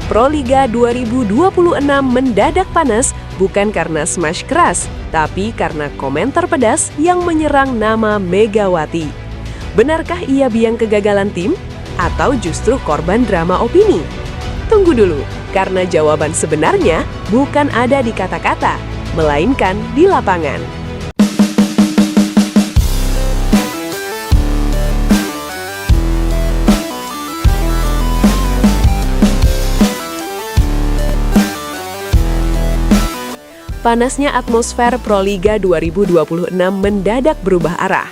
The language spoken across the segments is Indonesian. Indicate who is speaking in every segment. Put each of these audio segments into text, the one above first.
Speaker 1: Proliga 2026 mendadak panas bukan karena smash keras, tapi karena komentar pedas yang menyerang nama Megawati. Benarkah ia biang kegagalan tim? Atau justru korban drama opini? Tunggu dulu, karena jawaban sebenarnya bukan ada di kata-kata, melainkan di lapangan. Panasnya atmosfer Proliga 2026 mendadak berubah arah.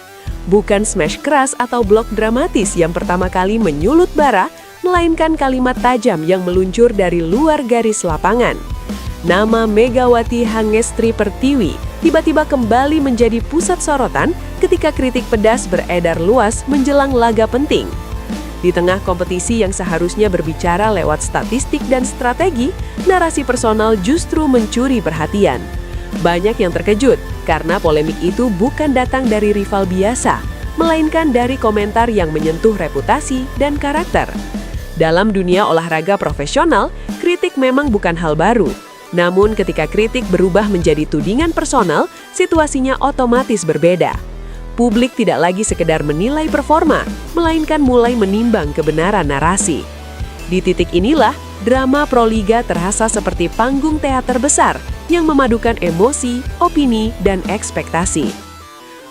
Speaker 1: Bukan smash keras atau blok dramatis yang pertama kali menyulut bara, melainkan kalimat tajam yang meluncur dari luar garis lapangan. Nama Megawati Hangestri Pertiwi tiba-tiba kembali menjadi pusat sorotan ketika kritik pedas beredar luas menjelang laga penting. Di tengah kompetisi yang seharusnya berbicara lewat statistik dan strategi, narasi personal justru mencuri perhatian. Banyak yang terkejut karena polemik itu bukan datang dari rival biasa, melainkan dari komentar yang menyentuh reputasi dan karakter. Dalam dunia olahraga profesional, kritik memang bukan hal baru. Namun ketika kritik berubah menjadi tudingan personal, situasinya otomatis berbeda. Publik tidak lagi sekedar menilai performa, melainkan mulai menimbang kebenaran narasi. Di titik inilah, drama Proliga terasa seperti panggung teater besar yang memadukan emosi, opini, dan ekspektasi.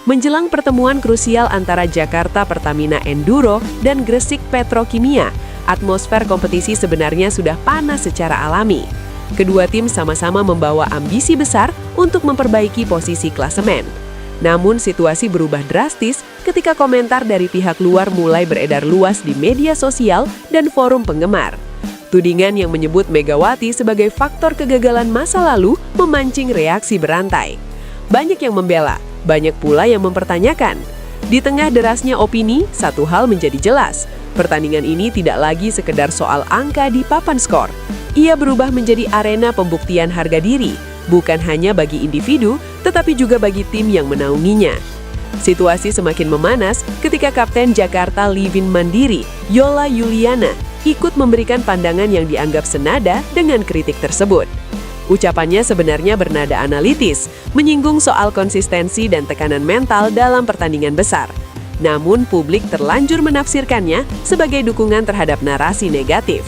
Speaker 1: Menjelang pertemuan krusial antara Jakarta Pertamina Enduro dan Gresik Petrokimia, atmosfer kompetisi sebenarnya sudah panas secara alami. Kedua tim sama-sama membawa ambisi besar untuk memperbaiki posisi klasemen. Namun situasi berubah drastis ketika komentar dari pihak luar mulai beredar luas di media sosial dan forum penggemar. Tudingan yang menyebut Megawati sebagai faktor kegagalan masa lalu memancing reaksi berantai. Banyak yang membela, banyak pula yang mempertanyakan. Di tengah derasnya opini, satu hal menjadi jelas. Pertandingan ini tidak lagi sekedar soal angka di papan skor. Ia berubah menjadi arena pembuktian harga diri, bukan hanya bagi individu, tetapi juga bagi tim yang menaunginya. Situasi semakin memanas ketika Kapten Jakarta Livin Mandiri, Yola Yuliana, ikut memberikan pandangan yang dianggap senada dengan kritik tersebut. Ucapannya sebenarnya bernada analitis, menyinggung soal konsistensi dan tekanan mental dalam pertandingan besar. Namun publik terlanjur menafsirkannya sebagai dukungan terhadap narasi negatif.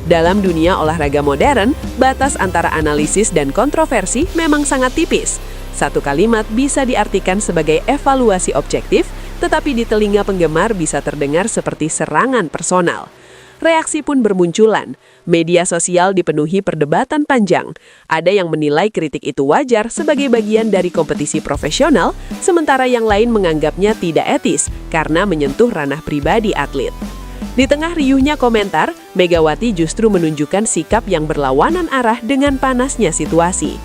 Speaker 1: Dalam dunia olahraga modern, batas antara analisis dan kontroversi memang sangat tipis. Satu kalimat bisa diartikan sebagai evaluasi objektif, tetapi di telinga penggemar bisa terdengar seperti serangan personal. Reaksi pun bermunculan. Media sosial dipenuhi perdebatan panjang. Ada yang menilai kritik itu wajar sebagai bagian dari kompetisi profesional, sementara yang lain menganggapnya tidak etis karena menyentuh ranah pribadi atlet. Di tengah riuhnya komentar, Megawati justru menunjukkan sikap yang berlawanan arah dengan panasnya situasi.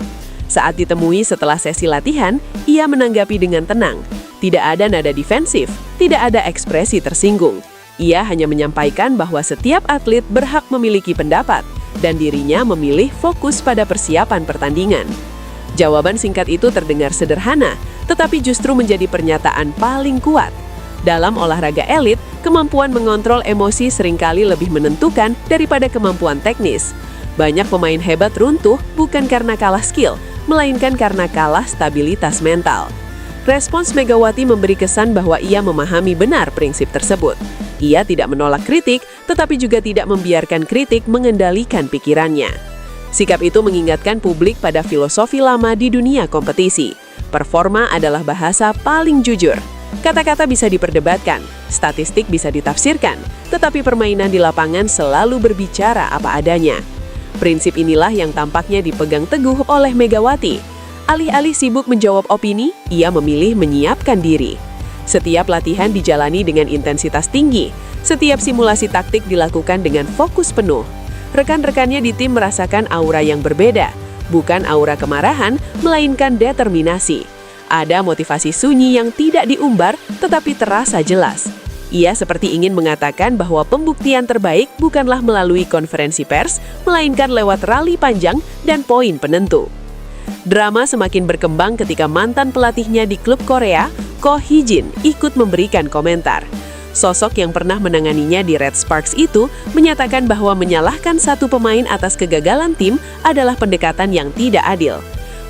Speaker 1: Saat ditemui setelah sesi latihan, ia menanggapi dengan tenang. Tidak ada nada defensif, tidak ada ekspresi tersinggung. Ia hanya menyampaikan bahwa setiap atlet berhak memiliki pendapat, dan dirinya memilih fokus pada persiapan pertandingan. Jawaban singkat itu terdengar sederhana, tetapi justru menjadi pernyataan paling kuat. Dalam olahraga elit, kemampuan mengontrol emosi seringkali lebih menentukan daripada kemampuan teknis. Banyak pemain hebat runtuh bukan karena kalah skill, melainkan karena kalah stabilitas mental. Respons Megawati memberi kesan bahwa ia memahami benar prinsip tersebut. Ia tidak menolak kritik, tetapi juga tidak membiarkan kritik mengendalikan pikirannya. Sikap itu mengingatkan publik pada filosofi lama di dunia kompetisi. Performa adalah bahasa paling jujur. Kata-kata bisa diperdebatkan, statistik bisa ditafsirkan, tetapi permainan di lapangan selalu berbicara apa adanya. Prinsip inilah yang tampaknya dipegang teguh oleh Megawati. Alih-alih sibuk menjawab opini, ia memilih menyiapkan diri. Setiap latihan dijalani dengan intensitas tinggi. Setiap simulasi taktik dilakukan dengan fokus penuh. Rekan-rekannya di tim merasakan aura yang berbeda. Bukan aura kemarahan, melainkan determinasi. Ada motivasi sunyi yang tidak diumbar, tetapi terasa jelas. Ia seperti ingin mengatakan bahwa pembuktian terbaik bukanlah melalui konferensi pers, melainkan lewat rali panjang dan poin penentu. Drama semakin berkembang ketika mantan pelatihnya di klub Korea, Ko Hee-jin, ikut memberikan komentar. Sosok yang pernah menanganinya di Red Sparks itu menyatakan bahwa menyalahkan satu pemain atas kegagalan tim adalah pendekatan yang tidak adil.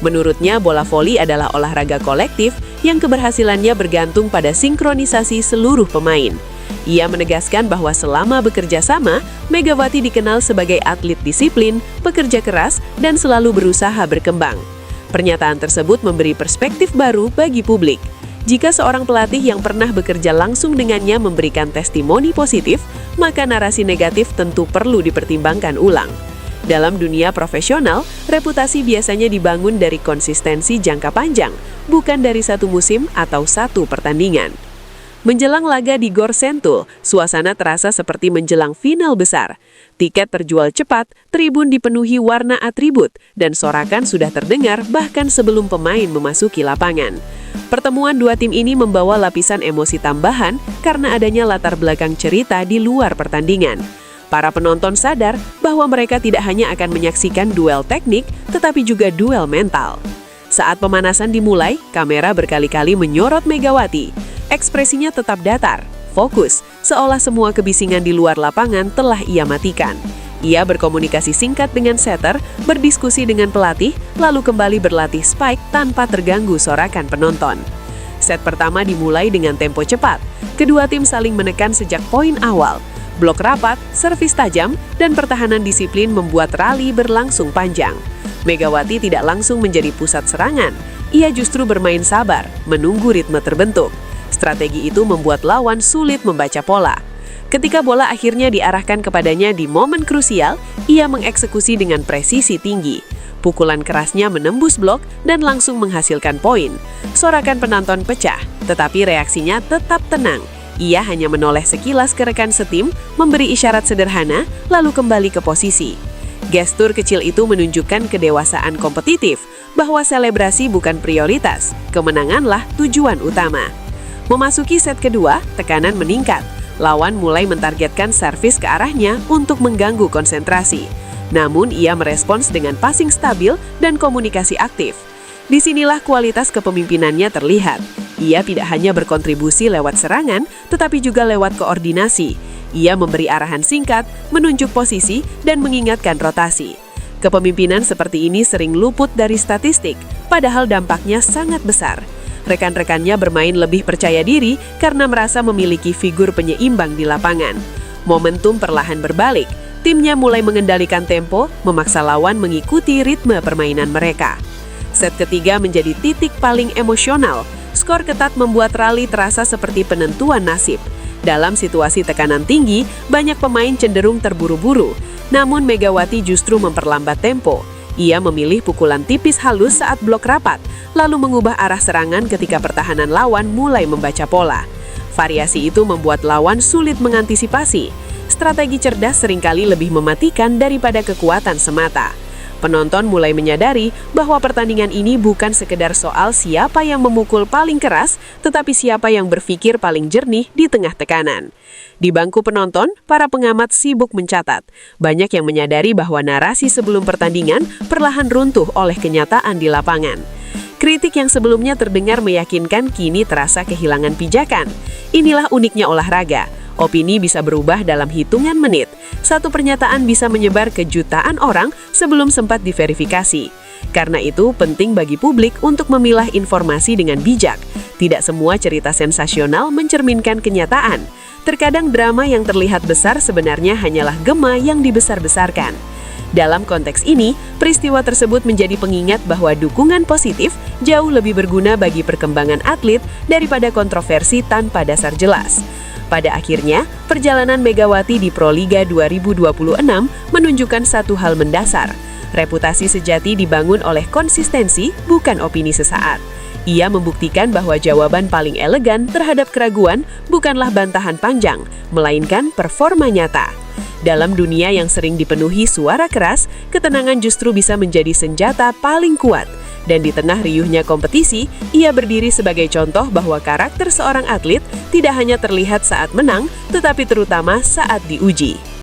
Speaker 1: Menurutnya, bola voli adalah olahraga kolektif yang keberhasilannya bergantung pada sinkronisasi seluruh pemain. Ia menegaskan bahwa selama bekerja sama, Megawati dikenal sebagai atlet disiplin, pekerja keras, dan selalu berusaha berkembang. Pernyataan tersebut memberi perspektif baru bagi publik. Jika seorang pelatih yang pernah bekerja langsung dengannya memberikan testimoni positif, maka narasi negatif tentu perlu dipertimbangkan ulang. Dalam dunia profesional, reputasi biasanya dibangun dari konsistensi jangka panjang, bukan dari satu musim atau satu pertandingan. Menjelang laga di Gor Sentul, suasana terasa seperti menjelang final besar. Tiket terjual cepat, tribun dipenuhi warna atribut, dan sorakan sudah terdengar bahkan sebelum pemain memasuki lapangan. Pertemuan dua tim ini membawa lapisan emosi tambahan karena adanya latar belakang cerita di luar pertandingan. Para penonton sadar bahwa mereka tidak hanya akan menyaksikan duel teknik, tetapi juga duel mental. Saat pemanasan dimulai, kamera berkali-kali menyorot Megawati. Ekspresinya tetap datar, fokus, seolah semua kebisingan di luar lapangan telah ia matikan. Ia berkomunikasi singkat dengan setter, berdiskusi dengan pelatih, lalu kembali berlatih spike tanpa terganggu sorakan penonton. Set pertama dimulai dengan tempo cepat. Kedua tim saling menekan sejak poin awal. Blok rapat, servis tajam, dan pertahanan disiplin membuat rally berlangsung panjang. Megawati tidak langsung menjadi pusat serangan. Ia justru bermain sabar, menunggu ritme terbentuk. Strategi itu membuat lawan sulit membaca pola. Ketika bola akhirnya diarahkan kepadanya di momen krusial, ia mengeksekusi dengan presisi tinggi. Pukulan kerasnya menembus blok dan langsung menghasilkan poin. Sorakan penonton pecah, tetapi reaksinya tetap tenang. Ia hanya menoleh sekilas ke rekan setim, memberi isyarat sederhana, lalu kembali ke posisi. Gestur kecil itu menunjukkan kedewasaan kompetitif, bahwa selebrasi bukan prioritas, kemenanganlah tujuan utama. Memasuki set kedua, tekanan meningkat. Lawan mulai mentargetkan servis ke arahnya untuk mengganggu konsentrasi. Namun ia merespons dengan passing stabil dan komunikasi aktif. Disinilah kualitas kepemimpinannya terlihat. Ia tidak hanya berkontribusi lewat serangan, tetapi juga lewat koordinasi. Ia memberi arahan singkat, menunjuk posisi, dan mengingatkan rotasi. Kepemimpinan seperti ini sering luput dari statistik, padahal dampaknya sangat besar. Rekan-rekannya bermain lebih percaya diri karena merasa memiliki figur penyeimbang di lapangan. Momentum perlahan berbalik. Timnya mulai mengendalikan tempo, memaksa lawan mengikuti ritme permainan mereka. Set ketiga menjadi titik paling emosional. Skor ketat membuat rally terasa seperti penentuan nasib. Dalam situasi tekanan tinggi, banyak pemain cenderung terburu-buru. Namun Megawati justru memperlambat tempo. Ia memilih pukulan tipis halus saat blok rapat, lalu mengubah arah serangan ketika pertahanan lawan mulai membaca pola. Variasi itu membuat lawan sulit mengantisipasi. Strategi cerdas seringkali lebih mematikan daripada kekuatan semata. Penonton mulai menyadari bahwa pertandingan ini bukan sekedar soal siapa yang memukul paling keras, tetapi siapa yang berpikir paling jernih di tengah tekanan. Di bangku penonton, para pengamat sibuk mencatat. Banyak yang menyadari bahwa narasi sebelum pertandingan perlahan runtuh oleh kenyataan di lapangan. Kritik yang sebelumnya terdengar meyakinkan kini terasa kehilangan pijakan. Inilah uniknya olahraga. Opini bisa berubah dalam hitungan menit. Satu pernyataan bisa menyebar ke jutaan orang sebelum sempat diverifikasi. Karena itu, penting bagi publik untuk memilah informasi dengan bijak. Tidak semua cerita sensasional mencerminkan kenyataan. Terkadang drama yang terlihat besar sebenarnya hanyalah gema yang dibesar-besarkan. Dalam konteks ini, peristiwa tersebut menjadi pengingat bahwa dukungan positif jauh lebih berguna bagi perkembangan atlet daripada kontroversi tanpa dasar jelas. Pada akhirnya, perjalanan Megawati di Proliga 2026 menunjukkan satu hal mendasar. Reputasi sejati dibangun oleh konsistensi, bukan opini sesaat. Ia membuktikan bahwa jawaban paling elegan terhadap keraguan bukanlah bantahan panjang, melainkan performa nyata. Dalam dunia yang sering dipenuhi suara keras, ketenangan justru bisa menjadi senjata paling kuat. Dan di tengah riuhnya kompetisi, ia berdiri sebagai contoh bahwa karakter seorang atlet tidak hanya terlihat saat menang, tetapi terutama saat diuji.